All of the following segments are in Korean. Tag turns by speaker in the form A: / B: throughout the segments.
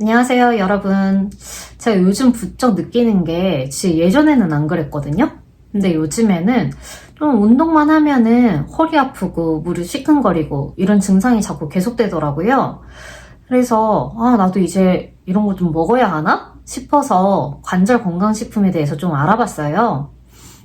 A: 안녕하세요, 여러분. 제가 요즘 부쩍 느끼는 게 진짜 예전에는 안 그랬거든요? 근데 요즘에는 좀 운동만 하면은 허리 아프고 무릎 시큰거리고 이런 증상이 자꾸 계속되더라고요. 그래서 나도 이제 이런 거 좀 먹어야 하나 싶어서 관절 건강식품에 대해서 좀 알아봤어요.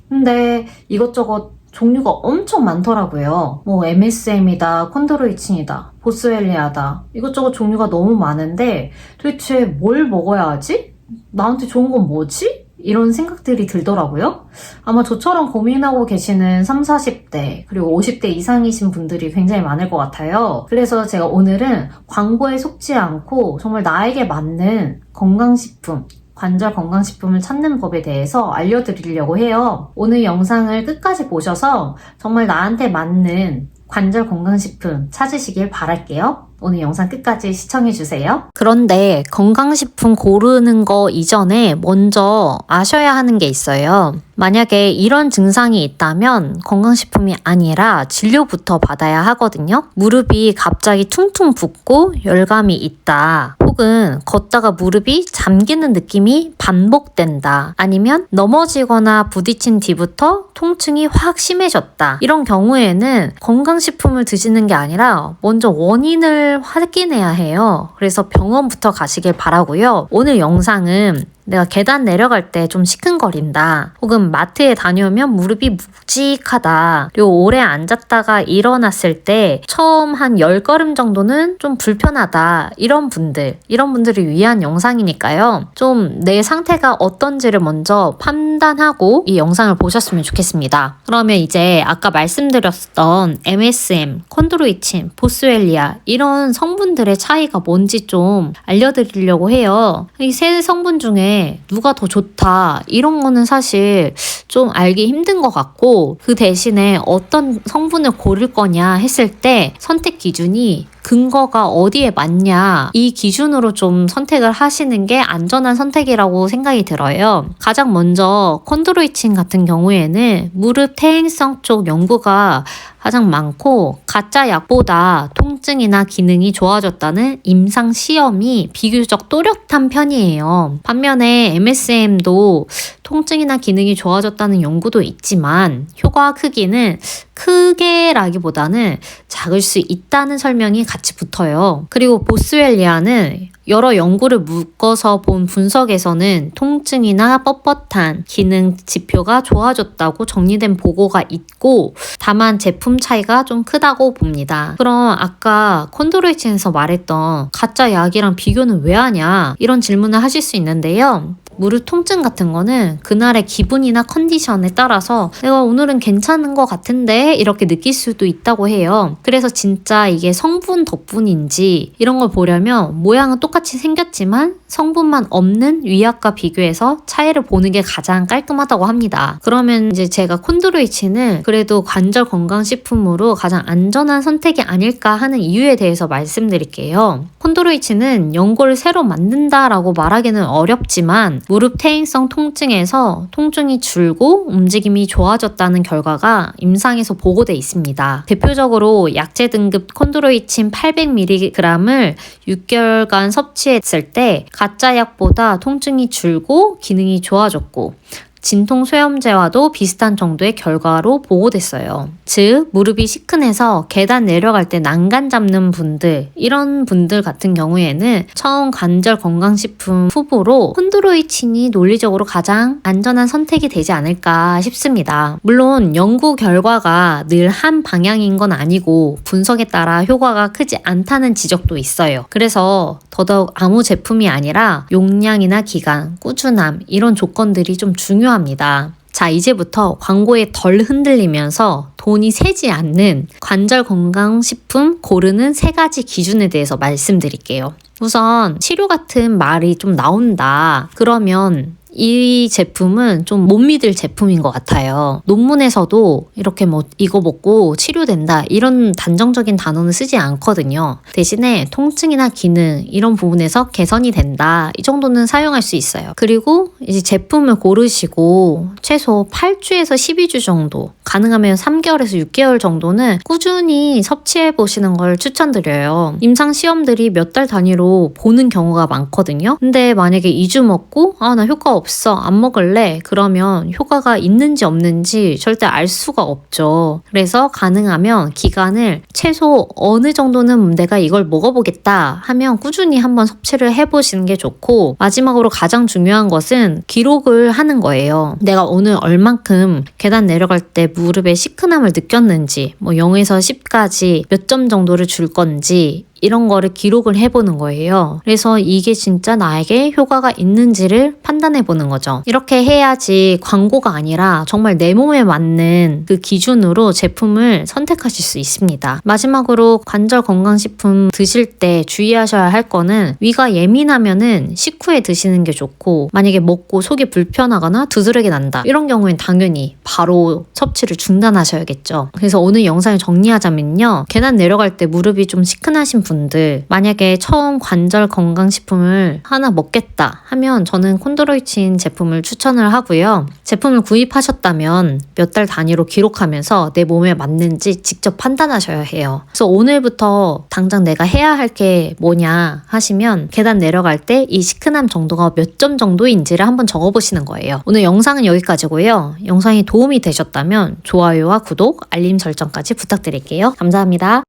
A: 근데 이것저것 종류가 엄청 많더라고요. 뭐 MSM이다, 콘드로이친이다, 보스웰리아다, 이것저것 종류가 너무 많은데 도대체 뭘 먹어야 하지? 나한테 좋은 건 뭐지? 이런 생각들이 들더라고요. 아마 저처럼 고민하고 계시는 30, 40대 그리고 50대 이상이신 분들이 굉장히 많을 것 같아요. 그래서 제가 오늘은 광고에 속지 않고 정말 나에게 맞는 건강식품, 관절 건강식품을 찾는 법에 대해서 알려드리려고 해요. 오늘 영상을 끝까지 보셔서 정말 나한테 맞는 관절 건강식품 찾으시길 바랄게요. 오늘 영상 끝까지 시청해주세요. 그런데 건강식품 고르는 거 이전에 먼저 아셔야 하는 게 있어요. 만약에 이런 증상이 있다면 건강식품이 아니라 진료부터 받아야 하거든요. 무릎이 갑자기 퉁퉁 붓고 열감이 있다. 혹은 걷다가 무릎이 잠기는 느낌이 반복된다. 아니면 넘어지거나 부딪힌 뒤부터 통증이 확 심해졌다. 이런 경우에는 건강식품을 드시는 게 아니라 먼저 원인을 확인해야 해요. 그래서 병원부터 가시길 바라고요. 오늘 영상은 내가 계단 내려갈 때 좀 시큰거린다. 혹은 마트에 다녀오면 무릎이 묵직하다. 그리고 오래 앉았다가 일어났을 때 처음 한 10걸음 정도는 좀 불편하다. 이런 분들을 위한 영상이니까요. 좀 내 상태가 어떤지를 먼저 판단하고 이 영상을 보셨으면 좋겠습니다. 그러면 이제 아까 말씀드렸던 MSM, 콘드로이친, 보스웰리아 이런 성분들의 차이가 뭔지 좀 알려드리려고 해요. 이 세 성분 중에 누가 더 좋다 이런 거는 사실 좀 알기 힘든 것 같고, 그 대신에 어떤 성분을 고를 거냐 했을 때 선택 기준이 근거가 어디에 맞냐 이 기준으로 좀 선택을 하시는 게 안전한 선택이라고 생각이 들어요. 가장 먼저 콘드로이친 같은 경우에는 무릎 퇴행성 쪽 연구가 가장 많고 가짜 약보다 통증이나 기능이 좋아졌다는 임상 시험이 비교적 또렷한 편이에요. 반면에 MSM도 통증이나 기능이 좋아졌다는 연구도 있지만 효과 크기는 크게라기보다는 작을 수 있다는 설명이 같이 붙어요. 그리고 보스웰리아는 여러 연구를 묶어서 본 분석에서는 통증이나 뻣뻣한 기능 지표가 좋아졌다고 정리된 보고가 있고, 다만 제품 차이가 좀 크다고 봅니다. 그럼 아까 콘드로이친에서 말했던 가짜 약이랑 비교는 왜 하냐 이런 질문을 하실 수 있는데요. 무릎 통증 같은 거는 그날의 기분이나 컨디션에 따라서 내가 오늘은 괜찮은 것 같은데 이렇게 느낄 수도 있다고 해요. 그래서 진짜 이게 성분 덕분인지 이런 걸 보려면 모양은 똑같이 생겼지만 성분만 없는 위약과 비교해서 차이를 보는 게 가장 깔끔하다고 합니다. 그러면 이제 제가 콘드로이친을 그래도 관절 건강식품으로 가장 안전한 선택이 아닐까 하는 이유에 대해서 말씀드릴게요. 콘드로이친은 연고를 새로 만든다라고 말하기는 어렵지만 무릎 퇴행성 통증에서 통증이 줄고 움직임이 좋아졌다는 결과가 임상에서 보고돼 있습니다. 대표적으로 약제 등급 콘드로이친 800mg을 6개월간 섭취했을 때 가짜 약보다 통증이 줄고 기능이 좋아졌고 진통소염제와도 비슷한 정도의 결과로 보고됐어요. 즉 무릎이 시큰해서 계단 내려갈 때 난간 잡는 분들, 이런 분들 같은 경우에는 처음 관절 건강식품 후보로 콘드로이친이 논리적으로 가장 안전한 선택이 되지 않을까 싶습니다. 물론 연구 결과가 늘 한 방향인 건 아니고 분석에 따라 효과가 크지 않다는 지적도 있어요. 그래서 더더욱 아무 제품이 아니라 용량이나 기간, 꾸준함 이런 조건들이 좀 중요합니다. 자, 이제부터 광고에 덜 흔들리면서 돈이 새지 않는 관절 건강식품 고르는 3가지 기준에 대해서 말씀드릴게요. 우선 치료 같은 말이 좀 나온다. 그러면 이 제품은 좀 못 믿을 제품인 것 같아요. 논문에서도 이렇게 뭐 이거 먹고 치료된다 이런 단정적인 단어는 쓰지 않거든요. 대신에 통증이나 기능 이런 부분에서 개선이 된다 이 정도는 사용할 수 있어요. 그리고 이제 제품을 고르시고 최소 8주에서 12주 정도, 가능하면 3개월에서 6개월 정도는 꾸준히 섭취해 보시는 걸 추천드려요. 임상 시험들이 몇 달 단위로 보는 경우가 많거든요. 근데 만약에 2주 먹고 나 효과 없어 안 먹을래 그러면 효과가 있는지 없는지 절대 알 수가 없죠. 그래서 가능하면 기간을 최소 어느 정도는 내가 이걸 먹어보겠다 하면 꾸준히 한번 섭취를 해보시는 게 좋고, 마지막으로 가장 중요한 것은 기록을 하는 거예요. 내가 오늘 얼만큼 계단 내려갈 때 무릎에 시큰함을 느꼈는지, 뭐 0에서 10까지 몇 점 정도를 줄 건지 이런 거를 기록을 해보는 거예요. 그래서 이게 진짜 나에게 효과가 있는지를 판단해 보는 거죠. 이렇게 해야지 광고가 아니라 정말 내 몸에 맞는 그 기준으로 제품을 선택하실 수 있습니다. 마지막으로 관절 건강식품 드실 때 주의하셔야 할 거는, 위가 예민하면은 식후에 드시는 게 좋고, 만약에 먹고 속이 불편하거나 두드러기 난다 이런 경우엔 당연히 바로 섭취를 중단하셔야겠죠. 그래서 오늘 영상을 정리하자면요, 계단 내려갈 때 무릎이 좀 시큰하신 분들, 만약에 처음 관절 건강식품을 하나 먹겠다 하면 저는 콘드로이친 제품을 추천을 하고요. 제품을 구입하셨다면 몇 달 단위로 기록하면서 내 몸에 맞는지 직접 판단하셔야 해요. 그래서 오늘부터 당장 내가 해야 할 게 뭐냐 하시면, 계단 내려갈 때 이 시큰함 정도가 몇 점 정도인지를 한번 적어보시는 거예요. 오늘 영상은 여기까지고요. 영상이 도움이 되셨다면 좋아요와 구독, 알림 설정까지 부탁드릴게요. 감사합니다.